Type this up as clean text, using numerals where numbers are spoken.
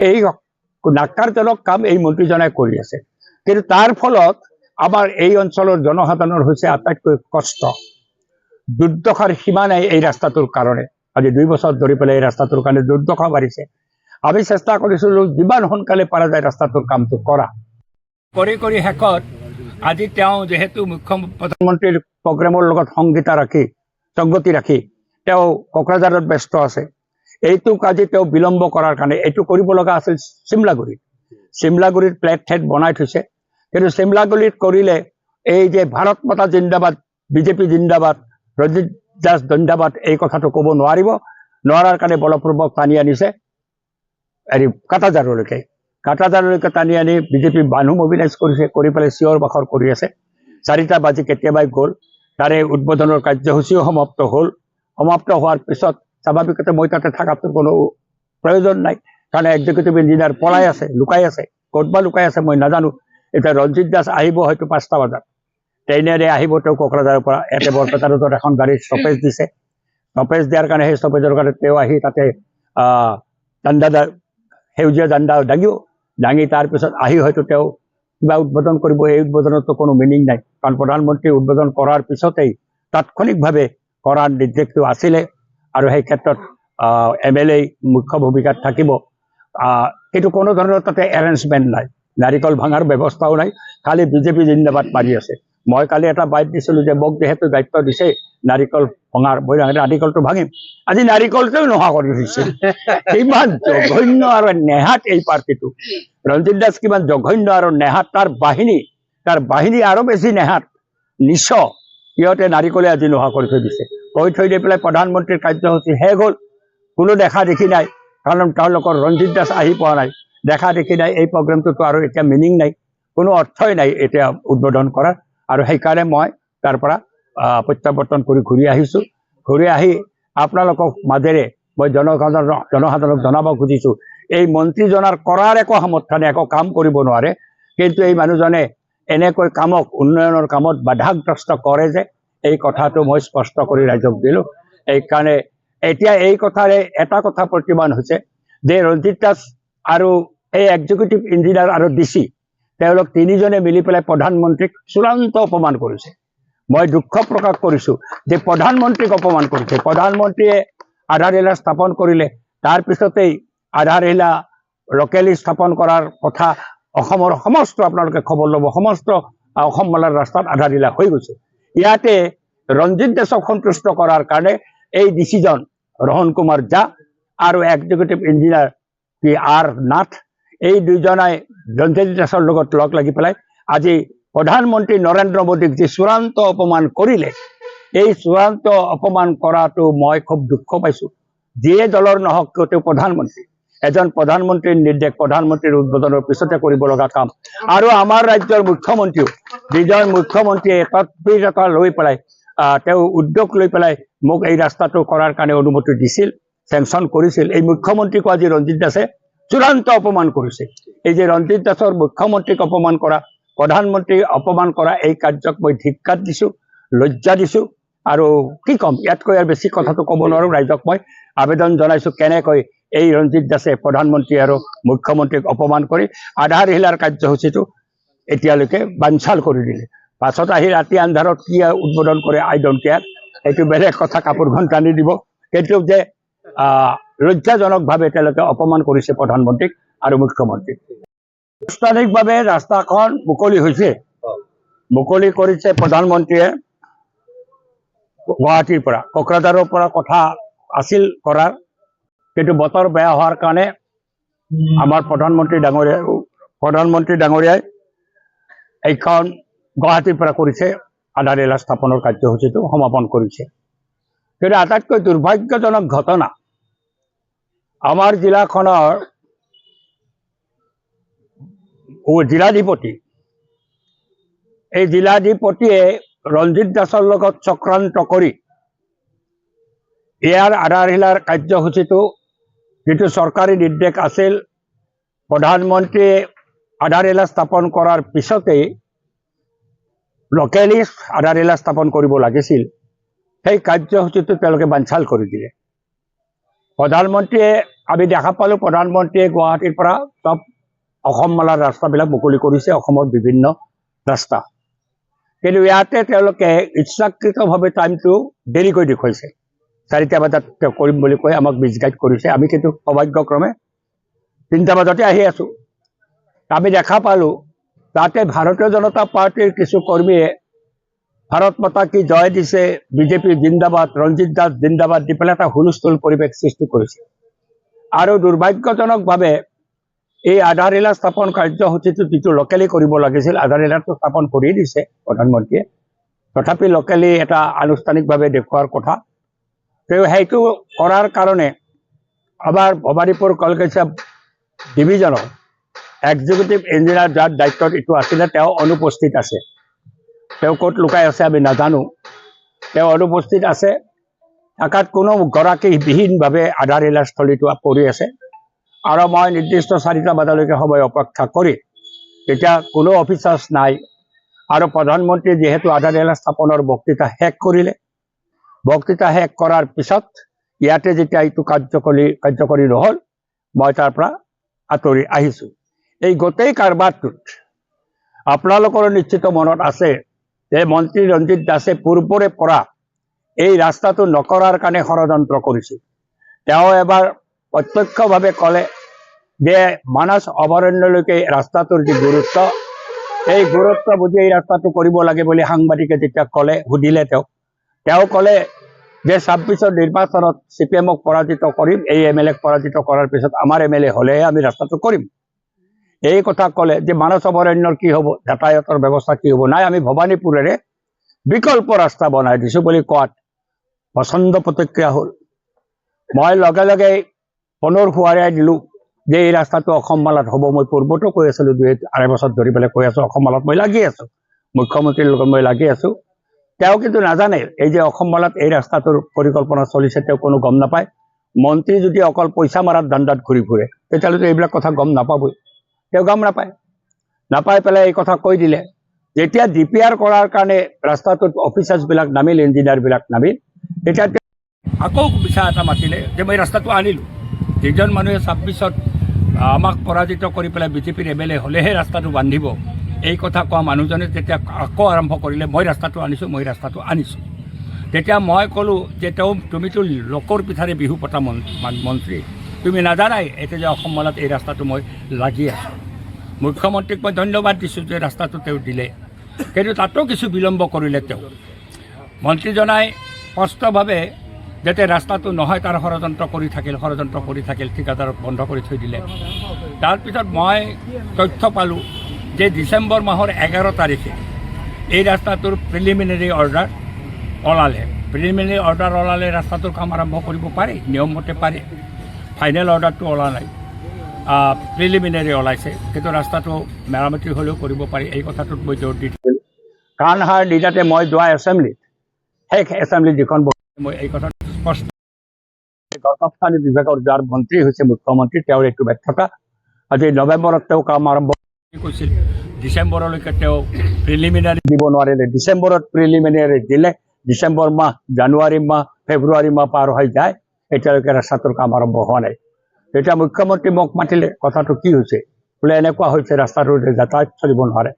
এই নাক্কাৰজনক কাম এই মন্ত্ৰীজনে কৰি আছে। কিন্তু তাৰ ফলত আমাৰ এই অঞ্চলৰ জনসাধাৰণৰ হৈছে আটাইতকৈ কষ্ট, দুৰ্দশাৰ সীমা নাই এই ৰাস্তাটোৰ কাৰণে। আজি 2 বছৰ ধৰি পেলাই এই ৰাস্তাটোৰ কাৰণে দুৰ্দশা বাঢ়িছে। আমি চেষ্টা কৰিছিলোঁ যিমান সোনকালে পৰা যায় ৰাস্তাটোৰ কামটো কৰা। কৰি শেষত আজি তেওঁ যেহেতু প্ৰধানমন্ত্ৰীৰ প্ৰগ্ৰেমৰ লগত সংগতি ৰাখি তেওঁ কোকৰাঝাৰত ব্যস্ত আছে, এইটোক আজি তেওঁ বিলম্ব কৰাৰ কাৰণে এইটো কৰিব লগা আছিল চিমলাগুৰিত প্লেট ঠেট বনাই থৈছে। কিন্তু চিমলাগুৰিত কৰিলে এই যে ভাৰত মাতা জিন্দাবাদ, বিজেপি জিন্দাবাদ, ৰঞ্জিত দাস জিন্দাবাদ এই কথাটো ক'ব নোৱাৰাৰ কাৰণে বলপূৰ্বক টানি আনিছে কাটাজাৰলৈকে টানি আনি বিজেপি মানুহ মবিলাইজ কৰিছে, কৰি পেলাই চিঞৰ বাখৰ কৰি আছে। 4টা বাজি কেতিয়াবাই গ'ল, তাৰে উদ্বোধনৰ কাৰ্যসূচীও সমাপ্ত হ'ল। সমাপ্ত হোৱাৰ পিছত স্বাভাৱিকতে মই তাতে থকাটো কোনো প্ৰয়োজন নাই, কাৰণ এক্সিকিউটিভ ইঞ্জিনিয়াৰ পলাই আছে, লুকাই আছে, ক'তবা লুকাই আছে মই নাজানো। এতিয়া ৰঞ্জিত দাস আহিব হয়তো 5টা বজাত, ট্ৰেইনেৰে আহিব তেওঁ কোকৰাঝাৰৰ পৰা। ইয়াতে বৰপেটা ৰোডত এখন গাড়ী ষ্টপেজ দিছে, ষ্টপেজ দিয়াৰ কাৰণে সেই ষ্টপেজৰ কাৰণে তেওঁ আহি তাতে সেউজীয়া জাণ্ডা দাঙি তাৰপিছত আহি হয়তো তেওঁ কিবা উদ্বোধন কৰিব। এই উদ্বোধনতো কোনো মিনিং নাই, কাৰণ প্ৰধানমন্ত্ৰী উদ্বোধন কৰাৰ পিছতেই তাৎক্ষণিকভাৱে কৰাৰ নিৰ্দেশটো আছিলে, আৰু সেই ক্ষেত্ৰত MLA মুখ্য ভূমিকাত থাকিব। কিন্তু কোনো ধৰণৰ তাতে এৰেঞ্জমেণ্ট নাই, নাৰিকল ভাঙাৰ ব্যৱস্থাও নাই, খালি বিজেপি জিন্দাবাদ মাৰি আছে। মই কালি এটা বাইট দিছিলোঁ যে মোক যিহেতু দায়িত্ব দিছে নাৰিকল ভঙাৰ, মই নাৰিকলটো ভাঙিম। আজি নাৰিকলটোও নোহোৱা কৰি দিছে। কিমান জঘন্য আৰু নেহাত এই পাৰ্টিটো। ৰঞ্জিত দাস কিমান জঘন্য আৰু নেহাত, তাৰ বাহিনী আৰু বেছি নেহাত নিচ। সিহঁতে নাৰিকলে আজি নোহোৱা কৰি থৈ দিছে। কৈ থৈ দি পেলাই প্ৰধানমন্ত্ৰীৰ কাৰ্যসূচী শেষ হ'ল, কোনো দেখা দেখি নাই, কাৰণ তেওঁলোকৰ ৰঞ্জিত দাস আহি পোৱা নাই, দেখা দেখি নাই। এই প্ৰগ্ৰেমটোতো আৰু এতিয়া মিনিং নাই, কোনো অৰ্থই নাই এতিয়া উদ্বোধন কৰাৰ। আৰু সেইকাৰণে মই তাৰ পৰা প্ৰত্যাৱৰ্তন কৰি ঘূৰি আহিছোঁ। ঘূৰি আহি আপোনালোকক মাজেৰে মই জনসাধাৰণক জনাব খুজিছোঁ, এই মন্ত্ৰীজনৰ কৰাৰ একো সামৰ্থ্য নাই, একো কাম কৰিব নোৱাৰে। কিন্তু এই মানুহজনে এনেকৈ কামক, উন্নয়নৰ কামত বাধাগ্ৰস্ত কৰে যে, এই কথাটো মই স্পষ্ট কৰি ৰাইজক দিলোঁ। এইকাৰণে এতিয়া এই কথাৰে এটা কথা প্ৰতিমান হৈছে যে ৰঞ্জিত দাস আৰু এই এক্সিকিউটিভ ইঞ্জিনিয়াৰ আৰু DC তেওঁলোক 3জনে মিলি পেলাই প্ৰধানমন্ত্ৰীক চূড়ান্ত অপমান কৰিছে। মই দুঃখ প্ৰকাশ কৰিছোঁ যে প্ৰধানমন্ত্ৰীক অপমান কৰিছে। প্ৰধানমন্ত্ৰীয়ে আধাৰশিলা স্থাপন কৰিলে, তাৰপিছতেই আধাৰশিলা লোকেলি স্থাপন কৰাৰ কথা অসমৰ সমস্ত, আপোনালোকে খবৰ ল'ব, সমস্ত অসম মালাৰ ৰাস্তাত আধাৰশিলা হৈ গৈছে। ইয়াতে ৰঞ্জিত দাসক সন্তুষ্ট কৰাৰ কাৰণে এই ডিচিজন ৰোহন কুমাৰ ঝা আৰু এক্সিকিউটিভ ইঞ্জিনিয়াৰ PR নাথ, এই 2জনাই ৰঞ্জিত দাসৰ লগত লগ লাগি পেলাই আজি প্ৰধানমন্ত্ৰী নৰেন্দ্ৰ মোদীক যি চূড়ান্ত অপমান কৰিলে, এই চূড়ান্ত অপমান কৰাটো মই খুব দুঃখ পাইছোঁ। যিয়ে দলৰ নহওক তেওঁ প্ৰধানমন্ত্ৰী, এজন প্ৰধানমন্ত্ৰীৰ নিৰ্দেশ, প্ৰধানমন্ত্ৰীৰ উদ্বোধনৰ পিছতে কৰিব লগা কাম। আৰু আমাৰ ৰাজ্যৰ মুখ্যমন্ত্ৰীও, যিজন মুখ্যমন্ত্ৰীয়ে তৎপৰতা লৈ পেলাই তেওঁ উদ্যোগ লৈ পেলাই মোক এই ৰাস্তাটো কৰাৰ কাৰণে অনুমতি দিছিল, চেংচন কৰিছিল, এই মুখ্যমন্ত্ৰীকো আজি ৰঞ্জিত দাসে চূড়ান্ত অপমান কৰিছে। এই যে ৰঞ্জিত দাসৰ মুখ্যমন্ত্ৰীক অপমান কৰা, প্ৰধানমন্ত্ৰীক অপমান কৰা, এই কাৰ্যক মই ধিক্কাৰ দিছোঁ, লজ্জা দিছোঁ। আৰু কি ক'ম, ইয়াতকৈ আৰু বেছি কথাটো ক'ব নোৱাৰোঁ। ৰাইজক মই আবেদন জনাইছোঁ, কেনেকৈ এই ৰঞ্জিত দাসে প্ৰধানমন্ত্ৰী আৰু মুখ্যমন্ত্ৰীক অপমান কৰি আধাৰশিলাৰ কাৰ্যসূচীটো এতিয়ালৈকে বানচাল কৰি দিলে। পাছত আহি ৰাতি আন্ধাৰত কি উদ্বোধন কৰে, আই ডোণ্ট কেয়াৰ, এইটো বেলেগ কথা, কাপোৰখন টানি দিব। কিন্তু যে লজ্জাজনকভাৱে তেওঁলোকে অপমান কৰিছে প্ৰধানমন্ত্ৰীক আৰু মুখ্যমন্ত্ৰীক। আনুষ্ঠানিকভাৱে ৰাস্তাখন মুকলি হৈছে, মুকলি কৰিছে প্ৰধানমন্ত্ৰীয়ে। গুৱাহাটীৰ পৰা, কোকৰাঝাৰৰ পৰা কথা আছিল কৰাৰ, কিন্তু বতৰ বেয়া হোৱাৰ কাৰণে আমাৰ প্ৰধানমন্ত্ৰী ডাঙৰীয়াই এইখন গুৱাহাটীৰ পৰা কৰিছে, আধাৰশিলা স্থাপনৰ কাৰ্যসূচীটো সমাপন কৰিছে। কিন্তু আটাইতকৈ দুৰ্ভাগ্যজনক ঘটনা, আমাৰ জিলাখনৰ জিলাধিপতি, এই জিলাধিপতিয়ে ৰঞ্জিত দাসৰ লগত চক্ৰান্ত কৰি ইয়াৰ আধাৰশিলাৰ কাৰ্যসূচীটো, যিটো চৰকাৰী নিৰ্দেশ আছিল, প্ৰধানমন্ত্ৰীয়ে আধাৰশিলা স্থাপন কৰাৰ পিছতেই লোকেলি আধাৰশিলা স্থাপন কৰিব লাগিছিল, সেই কাৰ্যসূচীটো তেওঁলোকে বানচাল কৰি দিলে। প্ৰধানমন্ত্ৰীয়ে আমি দেখা পালোঁ প্ৰধানমন্ত্ৰীয়ে গুৱাহাটীৰ পৰা চব অসম মালাৰ ৰাস্তাবিলাক মুকলি কৰিছে, অসমৰ বিভিন্ন ৰাস্তা। কিন্তু ইয়াতে তেওঁলোকে ইচ্ছাকৃতভাৱে টাইমটো দেৰিকৈ দেখুৱাইছে। 4টা বজাত তেওঁ কৰিম বুলি কৈ আমাক মিছগাইড কৰিছে। আমি কিন্তু সৌভাগ্যক্ৰমে 3টা বজাতে আহি আছোঁ। আমি দেখা পালোঁ তাতে ভাৰতীয় জনতা পাৰ্টিৰ কিছু কৰ্মীয়ে ভাৰত মাতা কি জয় দিছে, বিজেপি জিন্দাবাদ, ৰঞ্জিত দাস জিন্দাবাদ দি পেলাই এটা হুলস্থুল পৰিৱেশ সৃষ্টি কৰিছে। আৰু দুৰ্ভাগ্যজনকভাৱে এই আধাৰশিলা স্থাপন কাৰ্যসূচীটো যিটো লোকেলি কৰিব লাগিছিল, আধাৰশিলাটো স্থাপন কৰি দিছে প্ৰধানমন্ত্ৰীয়ে, তথাপি লোকেলি এটা আনুষ্ঠানিকভাৱে দেখুওৱাৰ কথা। তেওঁ সেইটো কৰাৰ কাৰণে আমাৰ ভবানীপুৰ কলকাতা ডিভিজনৰ এক্সিকিউটিভ ইঞ্জিনিয়াৰ যাৰ দায়িত্বত এইটো আছিলে, তেওঁ অনুপস্থিত আছে। তেওঁ ক'ত লুকাই আছে আমি নাজানো। তেওঁ অনুপস্থিত আছে। থাকাত কোনো গৰাকীবিহীনভাৱে আধাৰশিলাস্থলীটো পৰি আছে। আৰু মই নিৰ্দিষ্ট 4টা বজালৈকে সময় অপেক্ষা কৰি, তেতিয়া কোনো অফিচাৰ্ছ নাই। আৰু প্ৰধানমন্ত্ৰীয়ে যিহেতু আধাৰশিলা স্থাপনৰ বক্তৃতা শেষ কৰিলে, বক্তৃতা শেষ কৰাৰ পিছত ইয়াতে যেতিয়া এইটো কাৰ্যকৰী নহ'ল, মই তাৰ পৰা আঁতৰি আহিছোঁ। এই গোটেই কাৰবাৰটোত আপোনালোকৰ নিশ্চিত মনত আছে যে মন্ত্ৰী ৰঞ্জিত দাসে পূৰ্বৰে পৰা এই ৰাস্তাটো নকৰাৰ কাৰণে ষড়যন্ত্ৰ কৰিছিল। তেওঁ এবাৰ প্ৰত্যক্ষভাৱে ক'লে যে মানস অভয়াৰণ্যলৈকে ৰাস্তাটোৰ যি গুৰুত্ব, এই গুৰুত্ব বুজি এই ৰাস্তাটো কৰিব লাগে বুলি সাংবাদিকে যেতিয়া ক'লে, সুধিলে তেওঁ ক'লে যে 26ৰ নিৰ্বাচনত CPM-ক পৰাজিত কৰিম, এই MLA-ক পৰাজিত কৰাৰ পিছত আমাৰ MLA হ'লেহে আমি ৰাস্তাটো কৰিম। এই কথা ক'লে যে মানস অভয়াৰণ্যৰ কি হ'ব, যাতায়াতৰ ব্যৱস্থা কি হ'ব, নাই আমি ভবানীপুৰেৰে বিকল্প ৰাস্তা বনাই দিছোঁ বুলি কোৱাত প্ৰচণ্ড প্ৰতিক্ৰিয়া হ'ল। মই লগে লগে পুনৰ সোঁৱৰাই দিলোঁ যে এই ৰাস্তাটো অসম মালাত হ'ব। মই পূৰ্বতো কৈ আছিলোঁ, 2-2.5 বছৰ ধৰি পেলাই কৈ আছোঁ, অসম মালাত মই লাগি আছোঁ, মুখ্যমন্ত্ৰীৰ লগত মই লাগি আছোঁ। তেওঁ কিন্তু নাজানে এই যে অসম মালাত এই ৰাস্তাটোৰ পৰিকল্পনা চলিছে, তেওঁ কোনো গম নাপায়। মন্ত্ৰী যদি অকল পইচা মাৰাত ধান্দাত ঘূৰি ফুৰে, তেতিয়াহ'লেতো এইবিলাক কথা গম নাপাবই। তেওঁ গম নাপাই পেলাই এই কথা কৈ দিলে। যেতিয়া DPR কৰাৰ কাৰণে ৰাস্তাটোত অফিচাৰ্ছবিলাক নামিল, ইঞ্জিনিয়াৰবিলাক নামিল, তেতিয়া আকৌ বিচাৰ এটা মাতিলে যে মই ৰাস্তাটো আনিলোঁ। যিজন মানুহে 26ত আমাক পৰাজিত কৰি পেলাই বিজেপিৰ MLA হ'লেহে ৰাস্তাটো বান্ধিব, এই কথা কোৱা মানুহজনে যেতিয়া আকৌ আৰম্ভ কৰিলে মই ৰাস্তাটো আনিছোঁ, তেতিয়া মই ক'লোঁ যে তুমিতো লোকৰ পিঠাৰে বিহু পতা মন্ত্ৰী, তুমি নাজানাই এতিয়া যে অসম মালাত এই ৰাস্তাটো মই লাগি আছোঁ। মুখ্যমন্ত্ৰীক মই ধন্যবাদ দিছোঁ যে ৰাস্তাটো তেওঁ দিলে, কিন্তু তাতো কিছু বিলম্ব কৰিলে তেওঁ। মন্ত্ৰীজনাই স্পষ্টভাৱে যাতে ৰাস্তাটো নহয় তাৰ ষড়যন্ত্ৰ কৰি থাকিল, ঠিকাদাৰক বন্ধ কৰি থৈ দিলে। তাৰপিছত মই তথ্য পালোঁ যে ডিচেম্বৰ মাহৰ 11 তাৰিখে এই ৰাস্তাটোৰ প্ৰিলিমিনেৰী অৰ্ডাৰ ওলালে। ৰাস্তাটোৰ কাম আৰম্ভ কৰিব পাৰে, নিয়মমতে পাৰে। ফাইনেল অৰ্ডাৰটো ওলা নাই, প্ৰিলিমিনেৰী ওলাইছে, কিন্তু ৰাস্তাটো মেৰামতি হ'লেও কৰিব পাৰি। এই কথাটোত মই জোৰ দি দিছিলোঁ। কাণসাৰ নিজাতে মই যোৱা শেষ এছেম্বলিত যিখন মই এই কথাটো স্পষ্ট, গৰ্ভস্থানী বিভাগৰ যাৰ মন্ত্ৰী হৈছে মুখ্যমন্ত্ৰী, তেওঁৰ এইটো ব্যৰ্থতা। আজি নৱেম্বৰত তেওঁ কাম আৰম্ভ কৈছিল, ডিচেম্বৰলৈকে তেওঁ প্ৰিলিমিনাৰী দিব নোৱাৰিলে। ডিচেম্বৰত প্ৰিলিমিনাৰী দিলে, ডিচেম্বৰ মাহ, জানুৱাৰী মাহ, ফেব্ৰুৱাৰী মাহ পাৰ হৈ যায়, এতিয়ালৈকে ৰাস্তাটোৰ কাম আৰম্ভ হোৱা নাই। তেতিয়া মুখ্যমন্ত্ৰী মোক মাতিলে, কথাটো কি হৈছে? বোলে এনেকুৱা হৈছে ৰাস্তাটোৰ যাতায়াত চলিব নোৱাৰে।